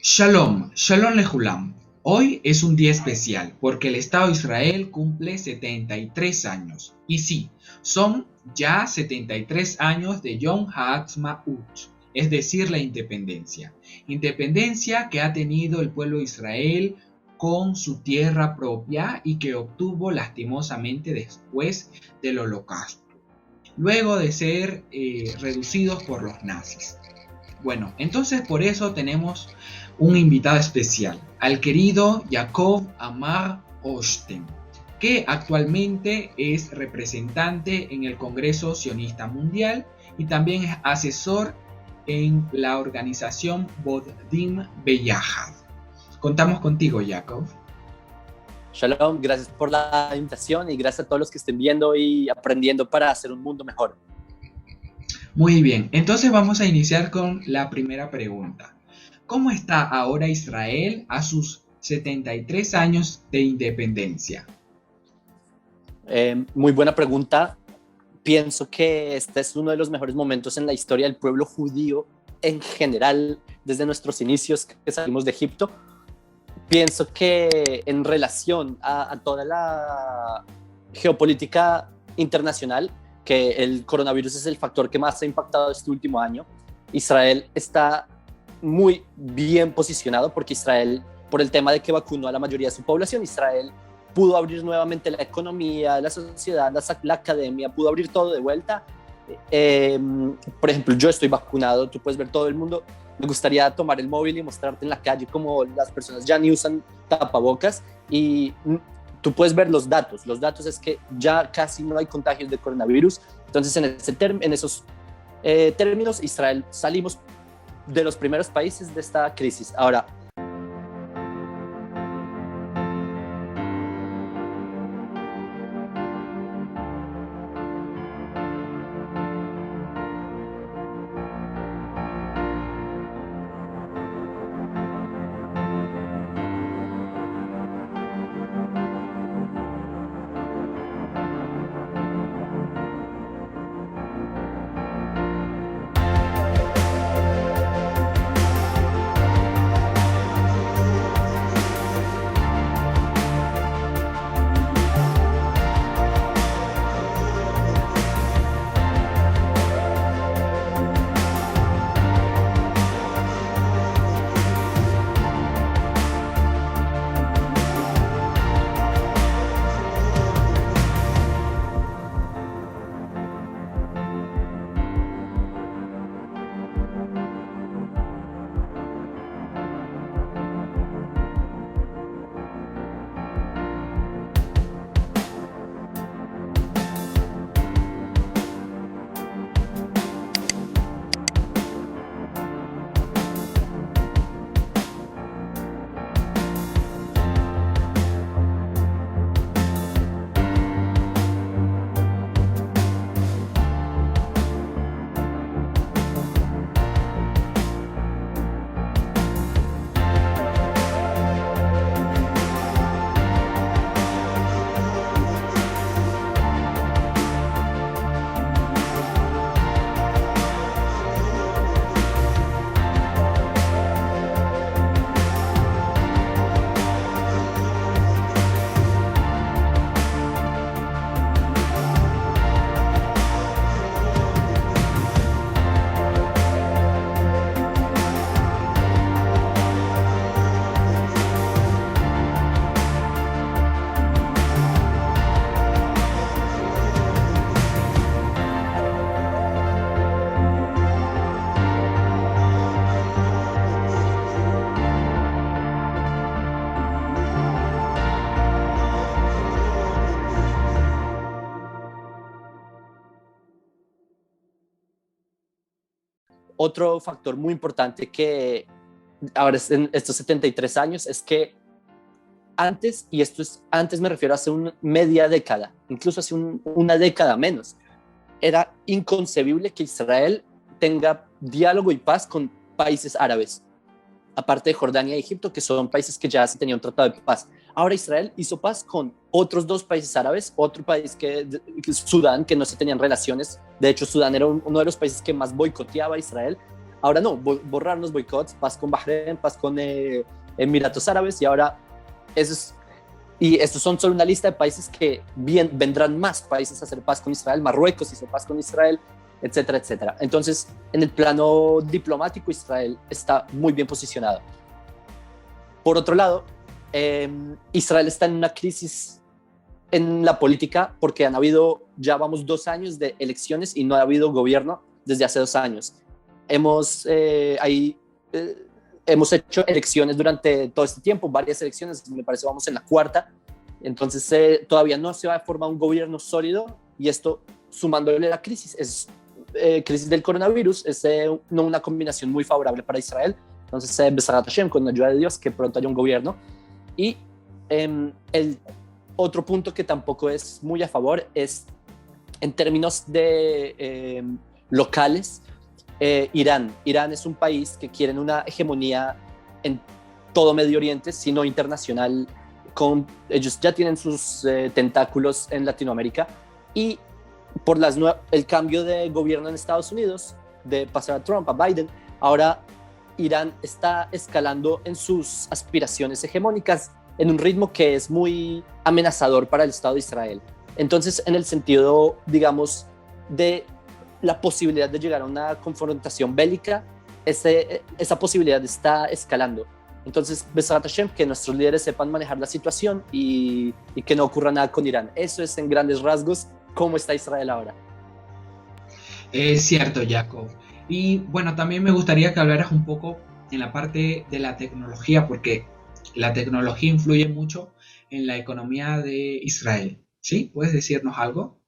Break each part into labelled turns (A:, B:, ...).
A: Shalom, Shalom Lejulam. Hoy es un día especial porque el Estado de Israel cumple 73 años. Y sí, son ya 73 años de Yom HaAtzmaut, es decir, la independencia. Independencia que ha tenido el pueblo de Israel con su tierra propia y que obtuvo lastimosamente después del Holocausto, luego de ser reducidos por los nazis. Bueno, entonces por eso tenemos un invitado especial, al querido Yaakov Amar Oshten, que actualmente es representante en el Congreso Sionista Mundial y también es asesor en la organización Boddim Beyahad. Contamos contigo, Yaakov.
B: Shalom, gracias por la invitación y gracias a todos los que estén viendo y aprendiendo para hacer un mundo mejor.
A: Muy bien, entonces vamos a iniciar con la primera pregunta. ¿Cómo está ahora Israel a sus 73 años de independencia?
B: Muy buena pregunta. Pienso que este es uno de los mejores momentos en la historia del pueblo judío en general, desde nuestros inicios que salimos de Egipto. Pienso que en relación a toda la geopolítica internacional, que el coronavirus es el factor que más ha impactado este último año, Israel está muy bien posicionado porque Israel, por el tema de que vacunó a la mayoría de su población, Israel pudo abrir nuevamente la economía, la sociedad, la academia, pudo abrir todo de vuelta. Por ejemplo, yo estoy vacunado, tú puedes ver todo el mundo. Me gustaría tomar el móvil y mostrarte en la calle cómo las personas ya ni usan tapabocas y tú puedes ver los datos. Los datos es que ya casi no hay contagios de coronavirus. Entonces, en esos términos, Israel salimos de los primeros países de esta crisis. Ahora, otro factor muy importante que ahora en estos 73 años es que antes, y esto es antes, me refiero a hace una media década, incluso hace una década menos, era inconcebible que Israel tenga diálogo y paz con países árabes, aparte de Jordania y Egipto, que son países que ya se tenían un tratado de paz. Ahora Israel hizo paz con otros dos países árabes, otro país que Sudán, que no se tenían relaciones. De hecho, Sudán era uno de los países que más boicoteaba a Israel. Ahora no, borrar los boicots, paz con Bahrein, paz con Emiratos Árabes, y ahora eso es, y estos son solo una lista de países que vendrán más países a hacer paz con Israel. Marruecos hizo paz con Israel, etcétera, etcétera. Entonces, en el plano diplomático, Israel está muy bien posicionado. Por otro lado, Israel está en una crisis en la política porque han habido, ya vamos 2 años de elecciones y no ha habido gobierno desde hace 2 años. Hemos hecho elecciones durante todo este tiempo, varias elecciones, me parece vamos en la 4ª, entonces todavía no se va a formar un gobierno sólido, y esto sumándole la crisis, crisis del coronavirus, es no una combinación muy favorable para Israel. Entonces Be'ezarat Hashem, con la ayuda de Dios, que pronto haya un gobierno. Y el otro punto que tampoco es muy a favor es en términos de locales. Irán es un país que quiere una hegemonía en todo Medio Oriente, sino internacional. Ellos ya tienen sus tentáculos en Latinoamérica, y por el cambio de gobierno en Estados Unidos, de pasar a Trump a Biden, ahora Irán está escalando en sus aspiraciones hegemónicas en un ritmo que es muy amenazador para el Estado de Israel. Entonces, en el sentido, digamos, de la posibilidad de llegar a una confrontación bélica, esa posibilidad está escalando. Entonces, Be'ezarat Hashem, que nuestros líderes sepan manejar la situación y que no ocurra nada con Irán. Eso es en grandes rasgos cómo está Israel ahora.
A: Es cierto, Jacob. Y bueno, también me gustaría que hablaras un poco en la parte de la tecnología, porque la tecnología influye mucho en la economía de Israel. ¿Sí? ¿Puedes decirnos algo?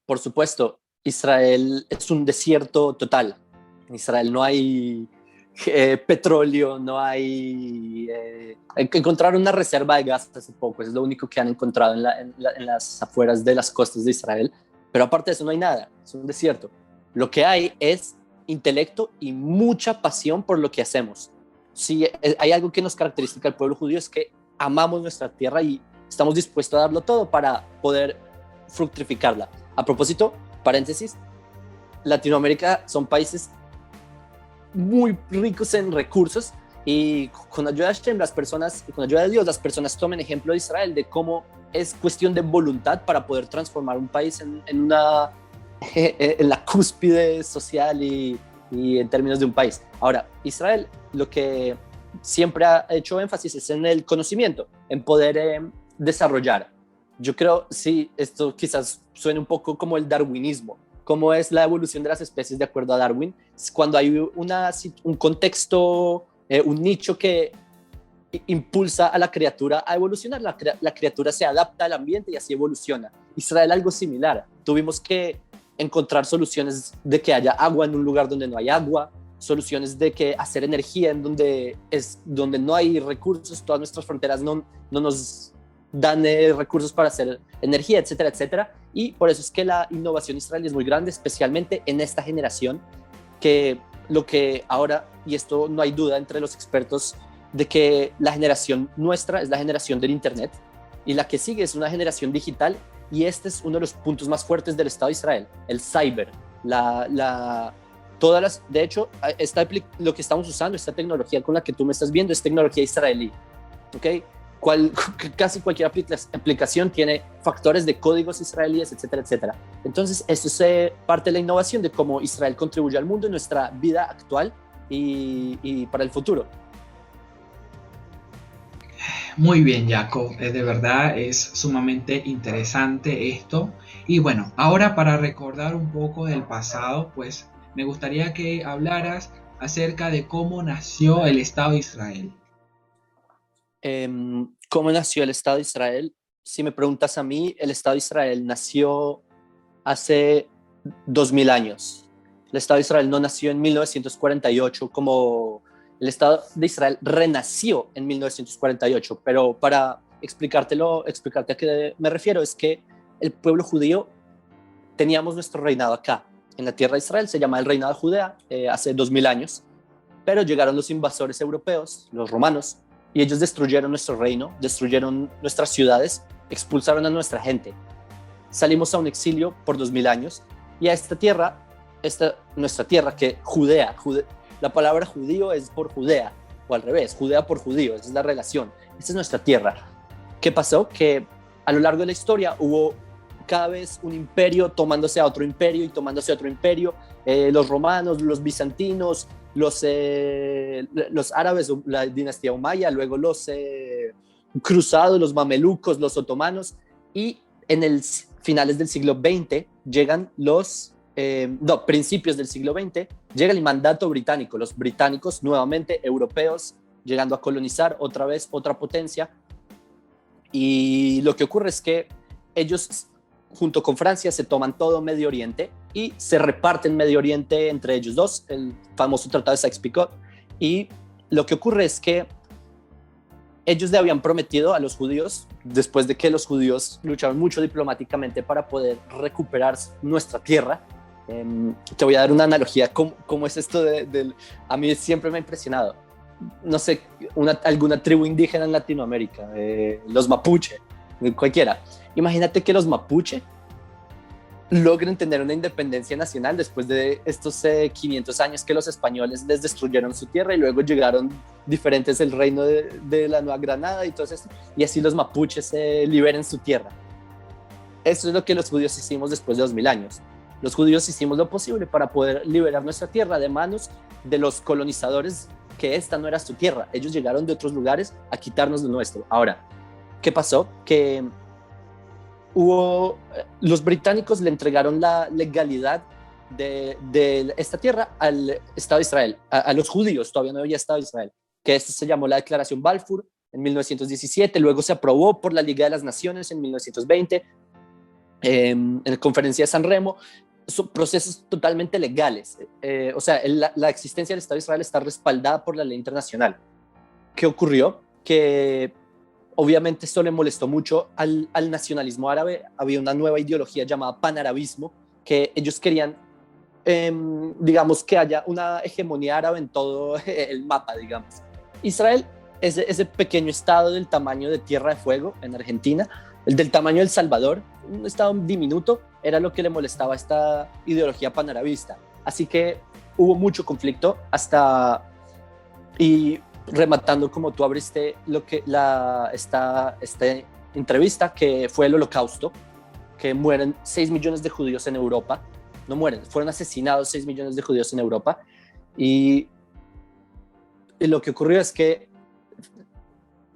B: Por supuesto, Israel es un desierto total. En Israel no hay petróleo, no hay... encontraron una reserva de gas hace poco, es lo único que han encontrado en las afueras de las costas de Israel, pero aparte de eso no hay nada, es un desierto. Lo que hay es intelecto y mucha pasión por lo que hacemos. Si hay algo que nos caracteriza al pueblo judío, es que amamos nuestra tierra y estamos dispuestos a darlo todo para poder fructificarla. A propósito, paréntesis, Latinoamérica son países muy ricos en recursos, y con la ayuda de Hashem, con la ayuda de Dios, las personas tomen ejemplo de Israel, de cómo es cuestión de voluntad para poder transformar un país en la cúspide social y en términos de un país. Ahora, Israel lo que siempre ha hecho énfasis es en el conocimiento, en poder desarrollar. Yo creo, sí, esto quizás suene un poco como el darwinismo, cómo es la evolución de las especies de acuerdo a Darwin. Cuando hay un contexto, un nicho que impulsa a la criatura a evolucionar, la criatura se adapta al ambiente y así evoluciona. Israel algo similar. Tuvimos que encontrar soluciones de que haya agua en un lugar donde no hay agua, soluciones de que hacer energía en donde no hay recursos, todas nuestras fronteras no nos dan recursos para hacer energía, etcétera, etcétera. Y por eso es que la innovación israelí es muy grande, especialmente en esta generación, que lo que ahora, y esto no hay duda entre los expertos, de que la generación nuestra es la generación del Internet, y la que sigue es una generación digital, y este es uno de los puntos más fuertes del Estado de Israel, el cyber. De hecho, lo que estamos usando, esta tecnología con la que tú me estás viendo, es tecnología israelí, ¿ok? Casi cualquier aplicación tiene factores de códigos israelíes, etcétera, etcétera. Entonces, esto es parte de la innovación de cómo Israel contribuye al mundo en nuestra vida actual y para el futuro.
A: Muy bien, Jacob. De verdad es sumamente interesante esto. Y bueno, ahora para recordar un poco del pasado, pues me gustaría que hablaras acerca de cómo nació el Estado de Israel.
B: ¿Cómo nació el Estado de Israel? Si me preguntas a mí, el Estado de Israel nació hace 2000 años. El Estado de Israel no nació en 1948 como el Estado de Israel renació en 1948, pero para explicarte a qué me refiero, es que el pueblo judío teníamos nuestro reinado acá, en la tierra de Israel, se llama el reinado de Judea, hace 2000 años, pero llegaron los invasores europeos, los romanos, y ellos destruyeron nuestro reino, destruyeron nuestras ciudades, expulsaron a nuestra gente. Salimos a un exilio por 2000 años, y a esta tierra nuestra tierra, que la palabra judío es por Judea, o al revés, Judea por judío, esa es la relación, esta es nuestra tierra. ¿Qué pasó? Que a lo largo de la historia hubo cada vez un imperio tomándose a otro imperio y tomándose a otro imperio, los romanos, los bizantinos, los árabes, la dinastía Umaya, luego los cruzados, los mamelucos, los otomanos, y en finales del siglo XX llegan principios del siglo XX, llega el mandato británico, los británicos nuevamente europeos llegando a colonizar otra vez otra potencia, y lo que ocurre es que ellos junto con Francia se toman todo Medio Oriente y se reparten Medio Oriente entre ellos dos, el famoso Tratado de Sykes-Picot, y lo que ocurre es que ellos le habían prometido a los judíos, después de que los judíos lucharon mucho diplomáticamente para poder recuperar nuestra tierra. Te voy a dar una analogía, ¿cómo es esto a mí siempre me ha impresionado. No sé, alguna tribu indígena en Latinoamérica, los mapuche, cualquiera. Imagínate que los mapuche logren tener una independencia nacional después de estos 500 años que los españoles les destruyeron su tierra y luego llegaron diferentes el reino de la Nueva Granada y así los mapuches liberen su tierra. Eso es lo que los judíos hicimos después de 2000 años. Los judíos hicimos lo posible para poder liberar nuestra tierra de manos de los colonizadores, que esta no era su tierra. Ellos llegaron de otros lugares a quitarnos lo nuestro. Ahora, ¿qué pasó? Que los británicos le entregaron la legalidad de esta tierra al Estado de Israel, a los judíos, todavía no había Estado de Israel, que esto se llamó la Declaración Balfour en 1917, luego se aprobó por la Liga de las Naciones en 1920, en la Conferencia de San Remo. Son procesos totalmente legales, o sea, la existencia del Estado de Israel está respaldada por la ley internacional. ¿Qué ocurrió? Que obviamente esto le molestó mucho al nacionalismo árabe. Había una nueva ideología llamada panarabismo, que ellos querían, digamos, que haya una hegemonía árabe en todo el mapa, digamos. Israel es ese pequeño estado del tamaño de Tierra de Fuego en Argentina, el del tamaño de El Salvador, un estado diminuto, era lo que le molestaba a esta ideología panarabista. Así que hubo mucho conflicto y rematando como tú abriste esta entrevista, que fue el Holocausto, que mueren 6 millones de judíos en Europa, no mueren, fueron asesinados 6 millones de judíos en Europa, y lo que ocurrió es que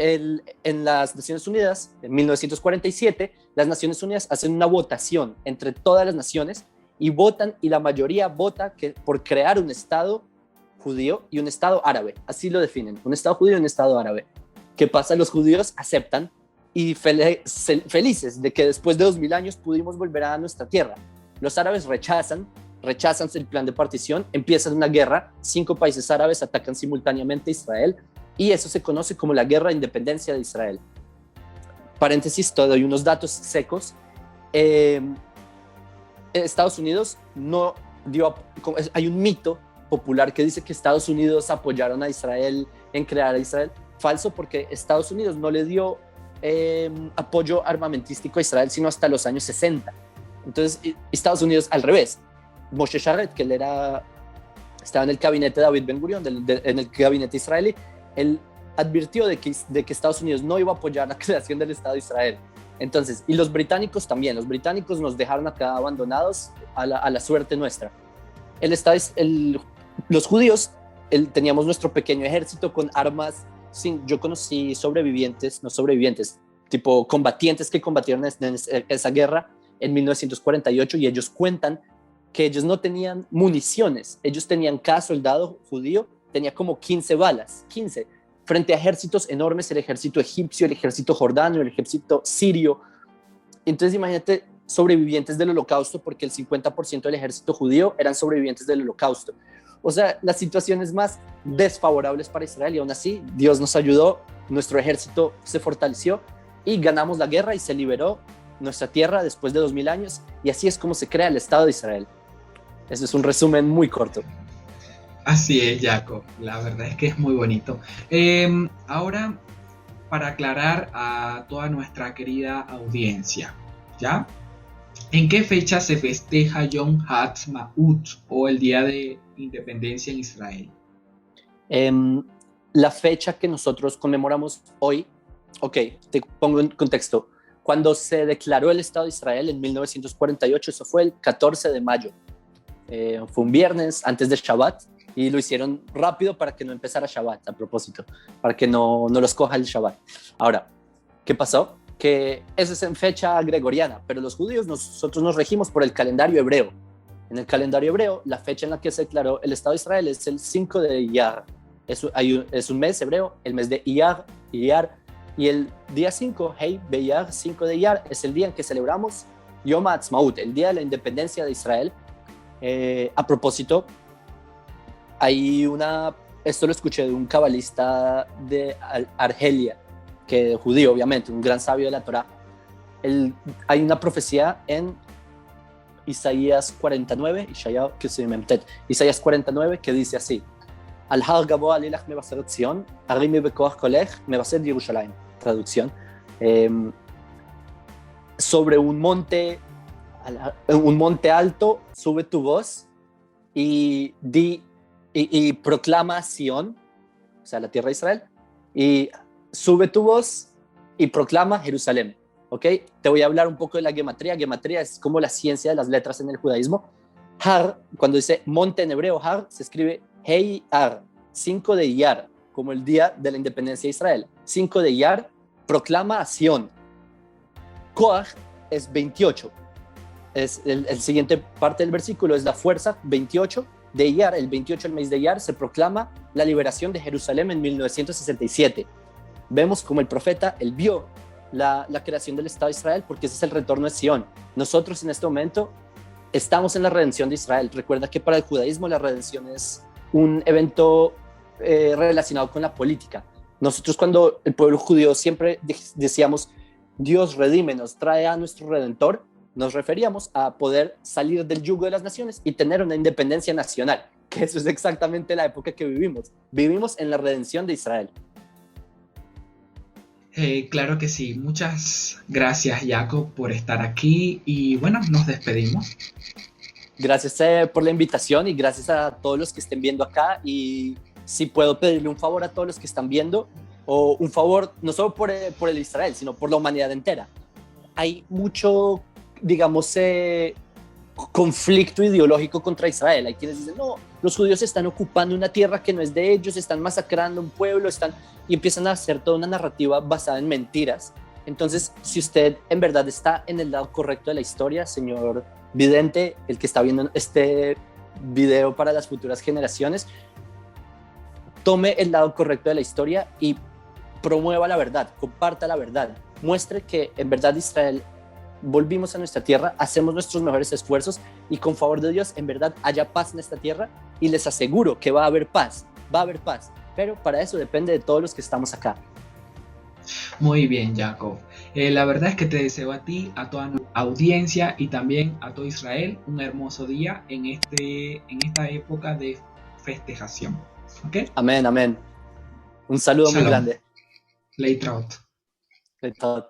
B: en las Naciones Unidas, en 1947, las Naciones Unidas hacen una votación entre todas las naciones y la mayoría vota por crear un Estado judío y un Estado árabe, así lo definen, un Estado judío y un Estado árabe. ¿Qué pasa? Los judíos aceptan y felices de que después de 2000 años pudimos volver a nuestra tierra. Los árabes rechazan el plan de partición, empiezan una guerra, 5 países árabes atacan simultáneamente a Israel y eso se conoce como la Guerra de Independencia de Israel. Paréntesis, te doy unos datos secos. Estados Unidos no dio, hay un mito popular que dice que Estados Unidos apoyaron a Israel en crear a Israel. Falso, porque Estados Unidos no le dio apoyo armamentístico a Israel sino hasta los años 60. Entonces Estados Unidos al revés. Moshe Sharret, que estaba en el gabinete de David Ben Gurion, en el gabinete israelí, él advirtió de que Estados Unidos no iba a apoyar la creación del Estado de Israel. Entonces, y los británicos también, los británicos nos dejaron acá abandonados a la suerte nuestra. Los judíos teníamos nuestro pequeño ejército con armas. Yo conocí tipo combatientes que combatieron en esa guerra en 1948, y ellos cuentan que ellos no tenían municiones, ellos tenían, cada soldado judío tenía como 15 balas, 15, frente a ejércitos enormes, el ejército egipcio, el ejército jordano, el ejército sirio. Entonces imagínate, sobrevivientes del Holocausto, porque el 50% del ejército judío eran sobrevivientes del Holocausto. O sea, las situaciones más desfavorables para Israel, y aún así Dios nos ayudó, nuestro ejército se fortaleció y ganamos la guerra y se liberó nuestra tierra después de 2000 años, y así es como se crea el Estado de Israel. Eso es un resumen muy corto.
A: Así es, Jacob, la verdad es que es muy bonito. Ahora, para aclarar a toda nuestra querida audiencia, ¿ya? ¿En qué fecha se festeja Yom Ha'atzmaut o el Día de Independencia en Israel?
B: Em, la fecha que nosotros conmemoramos hoy, ok, te pongo en contexto. Cuando se declaró el Estado de Israel en 1948, eso fue el 14 de mayo. Fue un viernes antes de Shabbat y lo hicieron rápido para que no empezara Shabbat, a propósito, para que no los coja el Shabbat. Ahora, ¿qué pasó? Que eso es en fecha gregoriana, pero los judíos nosotros nos regimos por el calendario hebreo. En el calendario hebreo, la fecha en la que se declaró el Estado de Israel es el 5 de Iyar. Es un mes hebreo, el mes de Iyar, y el día 5, Hei Be'Iyar, 5 de Iyar, es el día en que celebramos Yom Ha'atzmaut, el día de la independencia de Israel. A propósito, esto lo escuché de un cabalista de Argelia, que judío, obviamente, un gran sabio de la Torá. Hay una profecía en Isaías 49, Isaías 49, que dice así: Al har gaboa lilach mebaser Zion, arimi bekoach kolech mebaser Yerushalayim. Traducción: sobre un monte alto, sube tu voz y proclama Sion, o sea, la tierra de Israel, y sube tu voz y proclama Jerusalén. ¿Ok? Te voy a hablar un poco de la gematría. Gematría es como la ciencia de las letras en el judaísmo. Har, cuando dice monte en hebreo, Har, se escribe Hei Ar, 5 de Iyar, como el día de la independencia de Israel. 5 de Iyar, proclama a Sion. Koach es 28. Es el siguiente parte del versículo es la fuerza, 28 de Iyar. El 28 del mes de Iyar se proclama la liberación de Jerusalén en 1967. Vemos como el profeta, él vio la creación del Estado de Israel, porque ese es el retorno de Sion. Nosotros en este momento estamos en la redención de Israel. Recuerda que para el judaísmo la redención es un evento relacionado con la política. Nosotros, cuando el pueblo judío siempre decíamos Dios redímenos, trae a nuestro Redentor, nos referíamos a poder salir del yugo de las naciones y tener una independencia nacional, que eso es exactamente la época que vivimos. Vivimos en la redención de Israel.
A: Claro que sí. Muchas gracias, Jacob, por estar aquí y bueno, nos despedimos.
B: Gracias por la invitación y gracias a todos los que estén viendo acá. Y si puedo pedirle un favor a todos los que están viendo, o un favor no solo por el Israel, sino por la humanidad entera. Hay mucho, digamos, conflicto ideológico contra Israel. Hay quienes dicen, no, los judíos están ocupando una tierra que no es de ellos, están masacrando un pueblo, y empiezan a hacer toda una narrativa basada en mentiras. Entonces, si usted en verdad está en el lado correcto de la historia, señor vidente, el que está viendo este video para las futuras generaciones, tome el lado correcto de la historia y promueva la verdad, comparta la verdad, muestre que en verdad Israel volvimos a nuestra tierra, hacemos nuestros mejores esfuerzos y con favor de Dios en verdad haya paz en esta tierra, y les aseguro que va a haber paz, pero para eso depende de todos los que estamos acá.
A: Muy bien, Jacob. La verdad es que te deseo a ti, a toda nuestra audiencia y también a todo Israel un hermoso día en esta época de festejación. ¿Okay?
B: Amén, amén. Un saludo
A: Shalom.
B: muy grande.
A: Leitraut.
B: Leitraut.